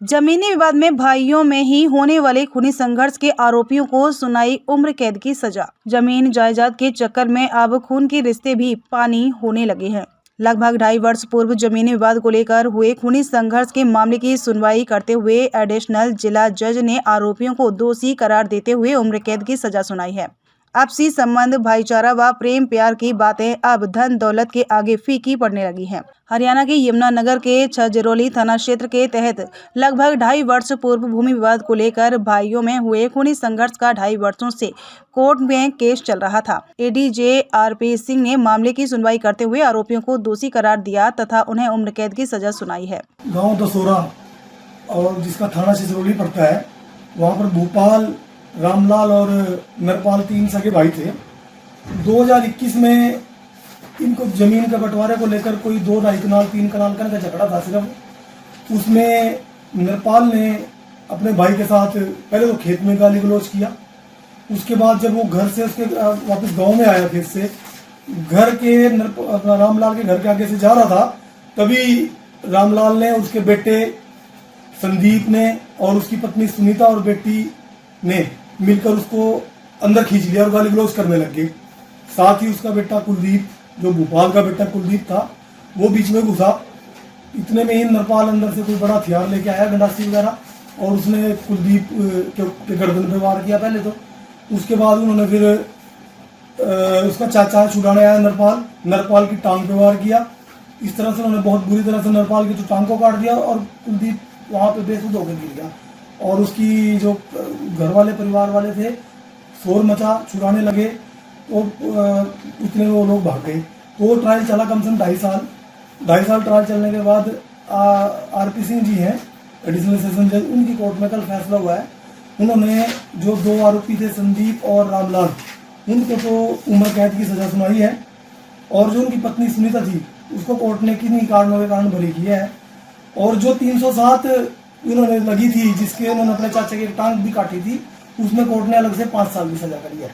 जमीनी विवाद में भाइयों में ही होने वाले खूनी संघर्ष के आरोपियों को सुनाई उम्र कैद की सजा। जमीन जायदाद के चक्कर में अब खून के रिश्ते भी पानी होने लगे हैं। लगभग 2.5 वर्ष पूर्व जमीनी विवाद को लेकर हुए खूनी संघर्ष के मामले की सुनवाई करते हुए एडिशनल जिला जज ने आरोपियों को दोषी करार देते हुए उम्र कैद की सजा सुनाई है। आपसी संबंध, भाईचारा व प्रेम प्यार की बातें अब धन दौलत के आगे फीकी पड़ने लगी हैं। हरियाणा के यमुनानगर के छजरौली थाना क्षेत्र के तहत लगभग 2.5 वर्ष पूर्व भूमि विवाद को लेकर भाइयों में हुए खूनी संघर्ष का 2.5 वर्षों से कोर्ट में केस चल रहा था। एडीजे आरपी सिंह ने मामले की सुनवाई करते हुए आरोपियों को दोषी करार दिया तथा उन्हें उम्र कैद की सजा सुनाई है। गाँव दसोरा और जिसका थाना छजरौली पड़ता है, वहाँ पर भोपाल, रामलाल और नरपाल 3 सगे भाई थे। 2021 में इनको जमीन के बंटवारे को लेकर कोई 2-2.5 कनाल 3 कनाल का झगड़ा था सिर्फ। उसमें नरपाल ने अपने भाई के साथ पहले तो खेत में गाली गलौज किया। उसके बाद जब वो घर से उसके वापस गांव में आया, खेत से घर के रामलाल के घर के आगे से जा रहा था, तभी रामलाल ने उसके बेटे संदीप ने और उसकी पत्नी सुनीता और बेटी ने मिलकर उसको अंदर खींच लिया और गाली गलौज करने लग गए। साथ ही उसका बेटा कुलदीप, जो भोपाल का बेटा कुलदीप था, वो बीच में घुसा। इतने में ही नरपाल अंदर से कोई बड़ा हथियार लेके आया, गंडासी वगैरह, और उसने कुलदीप के गर्दन पे वार किया पहले तो। उसके बाद उन्होंने फिर उसका चाचा छुड़ाने आया नरपाल की टांग पे वार किया। इस तरह से उन्होंने बहुत बुरी तरह से नरपाल की टांग को काट दिया और कुलदीप वहाँ पे बेसुध होकर गिर गया। और उसकी जो घर वाले परिवार वाले थे, शोर मचा, छुड़ाने लगे, तो इतने में वो लोग भाग गए। वो ट्रायल चला कम से कम 2.5 साल ट्रायल चलने के बाद आरपी सिंह जी हैं एडिशनल सेशन जज, उनकी कोर्ट में कल फैसला हुआ है। उन्होंने जो 2 आरोपी थे संदीप और रामलाल, उनको तो उम्र कैद की सजा सुनाई है और जो उनकी पत्नी सुनीता थी उसको कोर्ट ने किन्हीं कारणों के कारण बरी किया है। और जो 307 उन्होंने लगी थी, जिसके उन्होंने अपने चाचा की टांग भी काटी थी, उसमें कोर्ट ने अलग से 5 साल की सजा करी है।